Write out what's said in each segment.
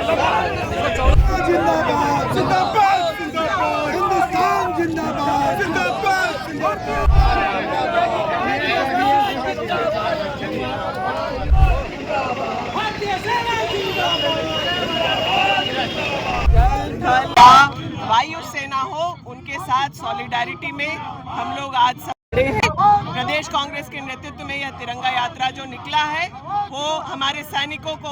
जिंदाबाद जिंदाबाद जिंदाबाद हिंदुस्तान जिंदाबाद जिंदाबाद वायुसेना हो, उनके साथ सॉलिडारिटी में हम लोग आज सब खड़े हैं। प्रदेश कांग्रेस के नेतृत्व में यह तिरंगा यात्रा जो निकला है वो हमारे सैनिकों को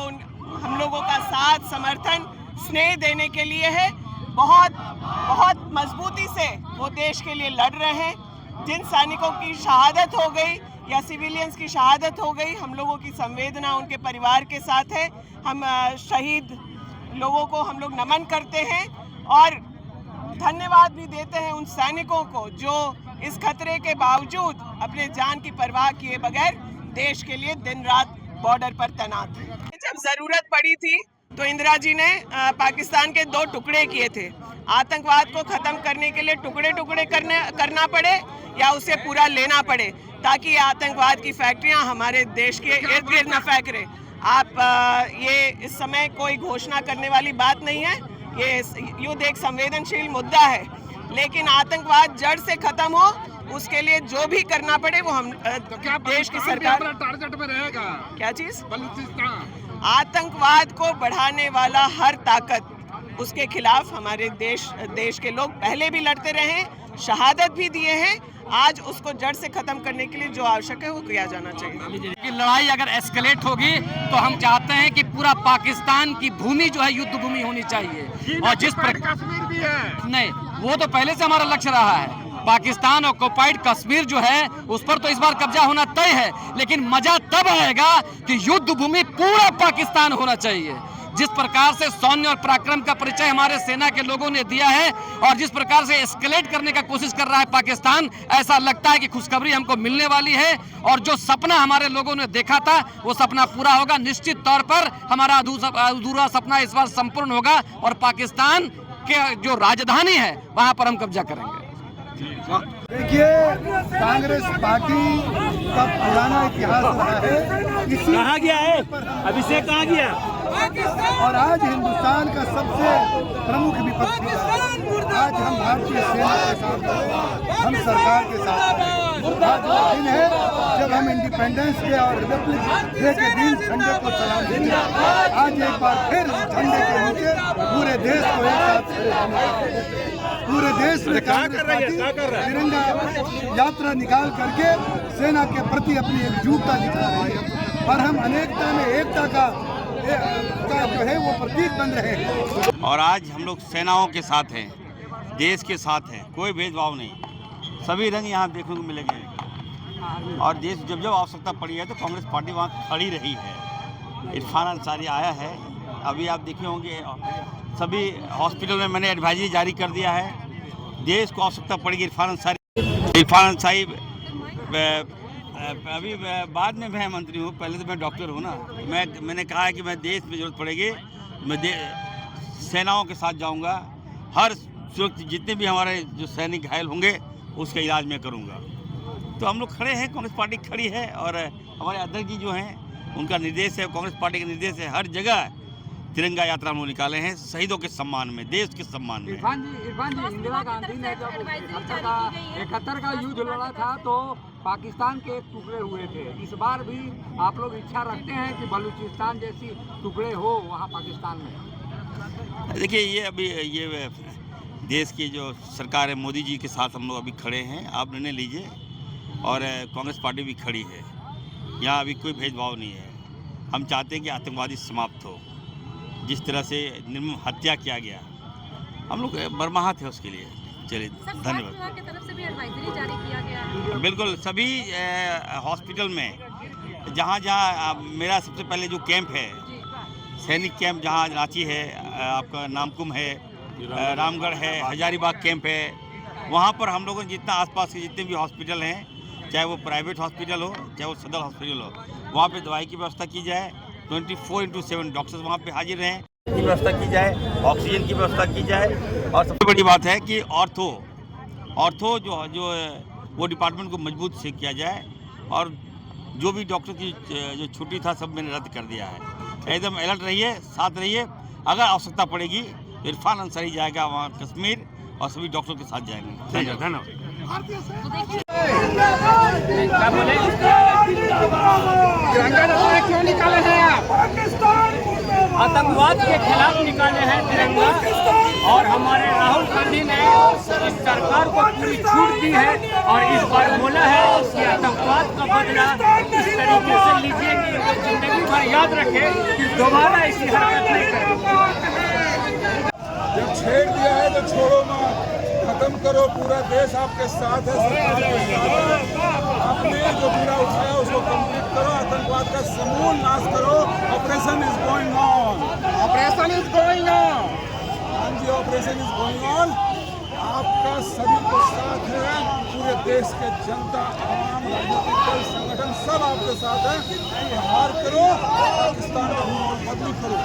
हम लोगों का साथ समर्थन स्नेह देने के लिए है। बहुत मजबूती से वो देश के लिए लड़ रहे हैं। जिन सैनिकों की शहादत हो गई या सिविलियंस की शहादत हो गई, हम लोगों की संवेदना उनके परिवार के साथ है। हम शहीद लोगों को हम लोग नमन करते हैं और धन्यवाद भी देते हैं उन सैनिकों को जो इस खतरे के बावजूद अपने जान की परवाह किए बगैर देश के लिए दिन रात बॉर्डर पर तैनात हैं। जब जरूरत पड़ी थी तो इंदिरा जी ने पाकिस्तान के 2 टुकड़े किए थे। आतंकवाद को खत्म करने के लिए टुकड़े टुकड़े करना पड़े या उसे पूरा लेना पड़े, ताकि आतंकवाद की फैक्ट्रियां हमारे देश के इर्द गिर्द न फैक रहे। आप ये इस समय कोई घोषणा करने वाली बात नहीं है। ये युद्ध एक संवेदनशील मुद्दा है, लेकिन आतंकवाद जड़ से खत्म हो उसके लिए जो भी करना पड़े वो हम तो क्या देश की सरकार टारगेट में रहेगा? क्या चीज? बलूचिस्तान आतंकवाद को बढ़ाने वाला हर ताकत, उसके खिलाफ हमारे देश के लोग पहले भी लड़ते रहे, शहादत भी दिए हैं। आज उसको जड़ से खत्म करने के लिए जो आवश्यक है वो किया जाना चाहिए। कि लड़ाई अगर एस्केलेट होगी तो हम चाहते हैं कि पूरा पाकिस्तान की भूमि जो है युद्ध भूमि होनी चाहिए। और जिस पर कश्मीर भी है, नहीं, वो तो पहले से हमारा लक्ष्य रहा है। पाकिस्तान ऑक्युपाइड कश्मीर जो है उस पर तो इस बार कब्जा होना तय है, लेकिन मजा तब आएगा कि युद्ध भूमि पूरा पाकिस्तान होना चाहिए। जिस प्रकार से सौन्य और पराक्रम का परिचय हमारे सेना के लोगों ने दिया है और जिस प्रकार से एस्केलेट करने का कोशिश कर रहा है पाकिस्तान, ऐसा लगता है कि खुशखबरी हमको मिलने वाली है। और जो सपना हमारे लोगों ने देखा था वो सपना पूरा होगा। निश्चित तौर पर हमारा अधूरा सपना इस बार संपूर्ण होगा और पाकिस्तान के जो राजधानी है वहां पर हम कब्जा करेंगे। देखिए, कांग्रेस पार्टी का पुराना इतिहास रहा है। कहाँ गया है अभिषेक, कहाँ गया? और आज हिंदुस्तान का सबसे प्रमुख विपक्षी आज हम भारतीय सेना के साथ हैं, हम सरकार के साथ हैं। आज वो दिन है जब हम इंडिपेंडेंस डे और रिपब्लिक डे के दिन झंडे को सलाम देंगे। आज एक बार फिर झंडे के नीचे पूरे देश को एक साथ पूरे देश में कांग्रेस पार्टी तिरंगा यात्रा निकाल करके सेना के प्रति अपनी एकजुटता दिखा रही है और हम अनेकता में एकता का जो है वो प्रतीक बन रहे हैं। और आज हम लोग सेनाओं के साथ हैं, देश के साथ हैं, कोई भेदभाव नहीं, सभी रंग यहाँ देखने को मिलेंगे। और देश जब जब आवश्यकता पड़ी है तो कांग्रेस पार्टी वहाँ खड़ी रही है। इरफान अंसारी आया है, अभी आप देखे होंगे सभी हॉस्पिटल में मैंने एडवाइजरी जारी कर दिया है। देश को आवश्यकता पड़ेगी इरफान अंसारी अभी बाद में मैं मंत्री हूँ, पहले तो मैं डॉक्टर हूँ ना। मैंने कहा है कि मैं देश में जरूरत पड़ेगी मैं सेनाओं के साथ जाऊँगा। हर सुरक्षित जितने भी हमारे जो सैनिक घायल होंगे उसका इलाज मैं करूँगा। तो हम लोग खड़े हैं, कांग्रेस पार्टी खड़ी है और हमारे अध्यक्ष जी जो हैं उनका निर्देश है, कांग्रेस पार्टी का निर्देश है, हर जगह तिरंगा यात्रा हम लोग निकाले हैं शहीदों के सम्मान में, देश के सम्मान में। इरफान जी, इंदिरा गांधी ने जब 71 का युद्ध लड़ा था तो पाकिस्तान के टुकड़े हुए थे। इस बार भी आप लोग इच्छा रखते हैं कि बलूचिस्तान जैसी टुकड़े हो वहाँ पाकिस्तान में? देखिए, ये देश की जो सरकार है मोदी जी के साथ हम लोग अभी खड़े हैं। आप निर्णय लीजिए और कांग्रेस पार्टी भी खड़ी है। यहाँ अभी कोई भेदभाव नहीं है। हम चाहते हैं कि आतंकवादी समाप्त हो। जिस तरह से निर्मम हत्या किया गया, हम लोग बर्माहत है उसके लिए। चलिए, धन्यवाद। की तरफ से भी एडवाइजरी जारी किया गया है। बिल्कुल, सभी हॉस्पिटल में जहाँ जहाँ मेरा सबसे पहले जो कैंप है, सैनिक कैंप जहाँ रांची है, आपका नामकुम है, रामगढ़ है, हजारीबाग कैंप है, वहाँ पर हम लोगों ने जितना आसपास के जितने भी हॉस्पिटल हैं, चाहे वो प्राइवेट हॉस्पिटल हो चाहे वो सदर हॉस्पिटल हो, वहाँ पे दवाई की व्यवस्था की जाए। 24/7 डॉक्टर्स वहाँ पे हाजिर रहें, की व्यवस्था की जाए, ऑक्सीजन की व्यवस्था की जाए। और सबसे बड़ी बात है कि ऑर्थो जो वो डिपार्टमेंट को मजबूत से किया जाए। और जो भी डॉक्टर की जो छुट्टी था सब मैंने रद्द कर दिया है। एकदम अलर्ट रहिए, साथ रहिए। अगर आवश्यकता पड़ेगी तो इरफान अंसारी जाएगा वहाँ कश्मीर और सभी डॉक्टरों के साथ जाएंगे। धन्यवाद। तिरंगा यात्रा क्यों निकाले हैं आप? आतंकवाद के खिलाफ निकाले हैं तिरंगा, और हमारे राहुल गांधी ने इस सरकार को पूरी छूट दी है और इस बार बोला है कि आतंकवाद का बदला इस तरीके से लीजिएगी तो जिंदगी भर याद रखे कि दोबारा ऐसी हरकत नहीं करें। जब छेड़ दिया है तो छोड़ो मत, खत्म करो। पूरा देश आपके साथ है, सरकार के साथ है। आपने जो पूरा उठाया उसको कंप्लीट करो, आतंकवाद का समूल नाश करो। Operation is going on, operation is going on. हाँ जी, ऑपरेशन इज गोइंग ऑन। आपका सभी को साथ है, पूरे देश के जनता, आवाम, राजनीतिक दल, संगठन सब आपके साथ है। हार करो, पाकिस्तान का माहौल बदली करो।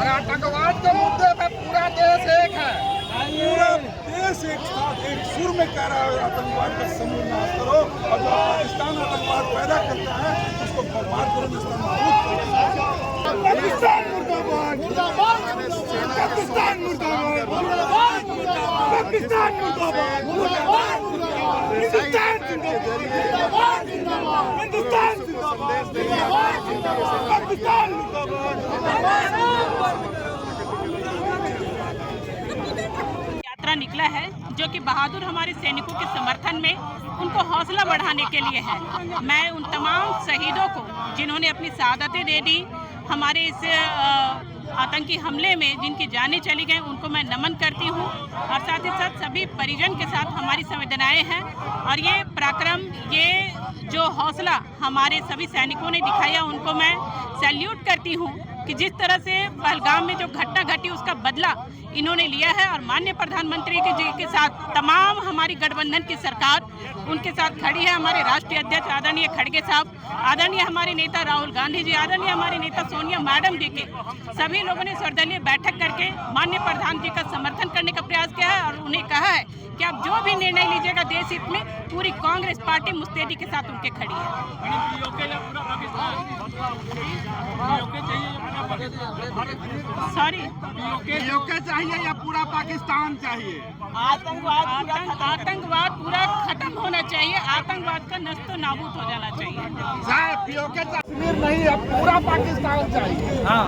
और आतंकवाद के मुद्दे पे पूरा देश एक है, पूरा देश एक साथ एक सुर में कह रहा है आतंकवाद का समूल नाश करो। और जो पाकिस्तान आतंकवाद पैदा करता है उसको बर्बाद करो, पाकिस्तान मुर्दाबाद, पाकिस्तान मुर्दाबाद, पाकिस्तान मुर्दाबाद, हिंदुस्तान जिंदाबाद, हिंदुस्तान जिंदाबाद, पाकिस्तान यात्रा निकला है जो कि बहादुर हमारे सैनिकों के समर्थन में उनको हौसला बढ़ाने के लिए है। मैं उन तमाम शहीदों को जिन्होंने अपनी शहादतें दे दी हमारे इस आतंकी हमले में, जिनकी जानें चली गई, उनको मैं नमन करती हूँ। और साथ ही साथ सभी परिजन के साथ हमारी संवेदनाएं हैं। और ये पराक्रम, ये जो हौसला हमारे सभी सैनिकों ने दिखाया, उनको मैं सैल्यूट करती हूँ कि जिस तरह से पहलगाम में जो घटना घटी उसका बदला इन्होंने लिया है। और माननीय प्रधानमंत्री जी के साथ तमाम हमारी गठबंधन की सरकार उनके साथ खड़ी है। हमारे राष्ट्रीय अध्यक्ष आदरणीय खड़गे साहब, आदरणीय हमारे नेता राहुल गांधी जी, आदरणीय हमारे नेता सोनिया मैडम जी के सभी लोगों ने सर्वदलीय बैठक करके माननीय प्रधान जी का समर्थन करने का प्रयास किया है। और उन्हें कहा है कि आप जो भी निर्णय लीजिएगा देश हित में, पूरी कांग्रेस पार्टी मुस्तैदी के साथ उनके खड़ी है। सॉरी, पीओके चाहिए या पूरा पाकिस्तान चाहिए? आतंकवाद पूरा खत्म होना चाहिए, आतंकवाद का नस्तो नाबूद हो जाना चाहिए। पीओके कश्मीर नहीं, अब पूरा पाकिस्तान चाहिए। हाँ,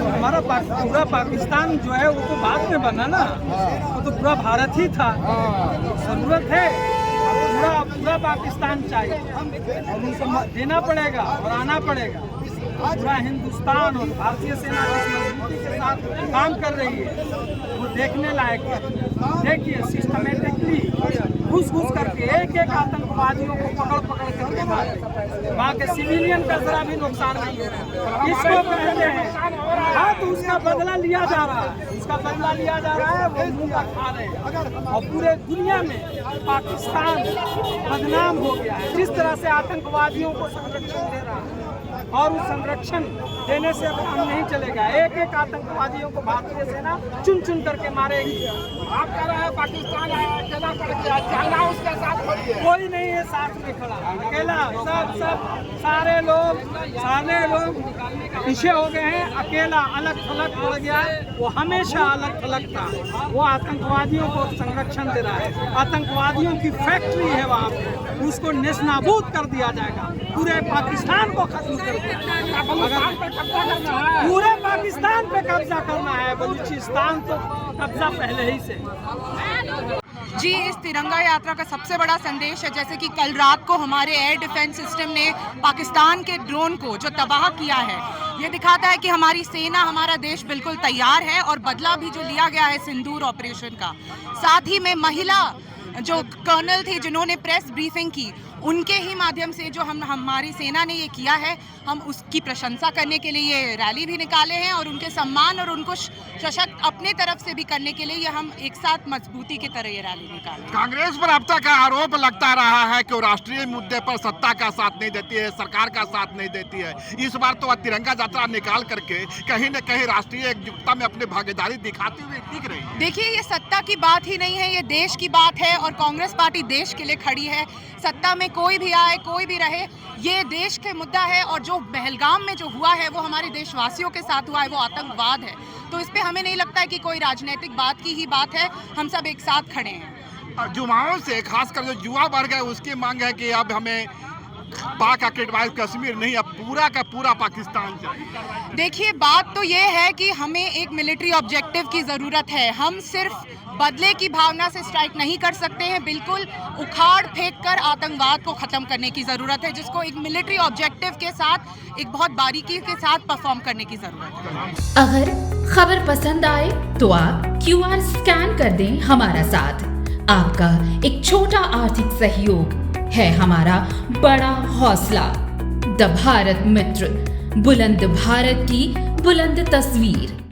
हमारा पूरा पाकिस्तान जो है वो तो बाद में बना ना, वो तो पूरा भारत ही था। जरूरत है पूरा पाकिस्तान चाहिए, और उनको देना पड़ेगा और आना पड़ेगा। पूरा हिंदुस्तान और भारतीय सेना जिस मजबूती के साथ काम कर रही है वो देखने लायक है। देखिए, सिस्टमेटिकली घुस करके एक आतंकवादियों को पकड़ करके मारे, वहाँ के सिविलियन का जरा भी नुकसान नहीं हो रहा। इसको कहते हैं, हाँ, तो उसका बदला लिया जा रहा है, उसका बदला लिया जा रहा है, वो मुंह का खा रहे हैं। और पूरे दुनिया में पाकिस्तान बदनाम हो गया है जिस तरह से आतंकवादियों को संरक्षण दे रहा है। और उस संरक्षण देने से अब काम नहीं चलेगा। एक आतंकवादियों को भारतीय सेना चुन करके मारेगी। आप कह रहे हैं पाकिस्तान अकेला करके, चाइना उसके साथ खड़ी है। कोई नहीं है साथ में खड़ा, अकेला। सब सारे लोग पीछे हो गए हैं। अकेला अलग थलग पड़ गया, वो हमेशा अलग थलग था। वो आतंकवादियों को संरक्षण दे रहा है। आतंकवादियों की फैक्ट्री है वहाँ पे, उसको नेस्तनाबूद कर दिया जाएगा। पूरे पाकिस्तान को खत्म कर दिया। पूरे पाकिस्तान पे कब्जा करना है, बलूचिस्तान तो कब्जा पहले ही से। जी, इस तिरंगा यात्रा का सबसे बड़ा संदेश है, जैसे कि कल रात को हमारे एयर डिफेंस सिस्टम ने पाकिस्तान के ड्रोन को जो तबाह किया है, ये दिखाता है कि हमारी सेना, हमारा देश बिल्कुल तैयार है। और बदला भी जो लिया गया है सिंदूर ऑपरेशन का, साथ ही में महिला जो कर्नल थे जिन्होंने प्रेस ब्रीफिंग की, उनके ही माध्यम से जो हमारी सेना ने ये किया है, हम उसकी प्रशंसा करने के लिए ये रैली भी निकाले हैं। और उनके सम्मान और उनको सशक्त अपने तरफ से भी करने के लिए ये हम एक साथ मजबूती की तरह ये रैली निकाले। कांग्रेस पर अब तक आरोप लगता रहा है कि वो राष्ट्रीय मुद्दे पर सत्ता का साथ नहीं देती है, सरकार का साथ नहीं देती है। इस बार तो तिरंगा यात्रा निकाल करके कहीं न कहीं राष्ट्रीय एकजुटता में अपनी भागीदारी दिखाते हुए दिख रही है। देखिए, ये सत्ता की बात ही नहीं है, ये देश की बात है। और कांग्रेस पार्टी देश के लिए खड़ी है। सत्ता में कोई भी आए, कोई भी रहे, ये देश के मुद्दा है। और जो पहलगाम में जो हुआ है वो हमारे देशवासियों के साथ हुआ है, वो आतंकवाद है। तो इस पे हमें नहीं लगता है कि कोई राजनीतिक बात की ही बात है, हम सब एक साथ खड़े हैं। युवाओं से, खासकर जो युवा वर्ग है, उसकी मांग है कि अब हमें पाक ऑक्युपाइड कश्मीर नहीं, अब पूरा का पूरा पाकिस्तान चाहिए। देखिए, बात तो ये है कि हमें एक मिलिट्री ऑब्जेक्टिव की ज़रूरत है। हम सिर्फ बदले की भावना से स्ट्राइक नहीं कर सकते हैं, बिल्कुल उखाड़ फेंक कर आतंकवाद को ख़त्म करने की ज़रूरत है, जिसको एक मिलिट्री ऑब्जेक्टिव के साथ एक बहुत बारीकी के साथ परफॉर्म करने की ज़रूरत है। अगर खबर पसंद आए तो आप QR स्कैन कर दें हमारा साथ। आपका एक छोटा आर्थिक सहयोग है हमारा बड़ा हौसला। द भारत मित्र, बुलंद भारत की बुलंद तस्वीर।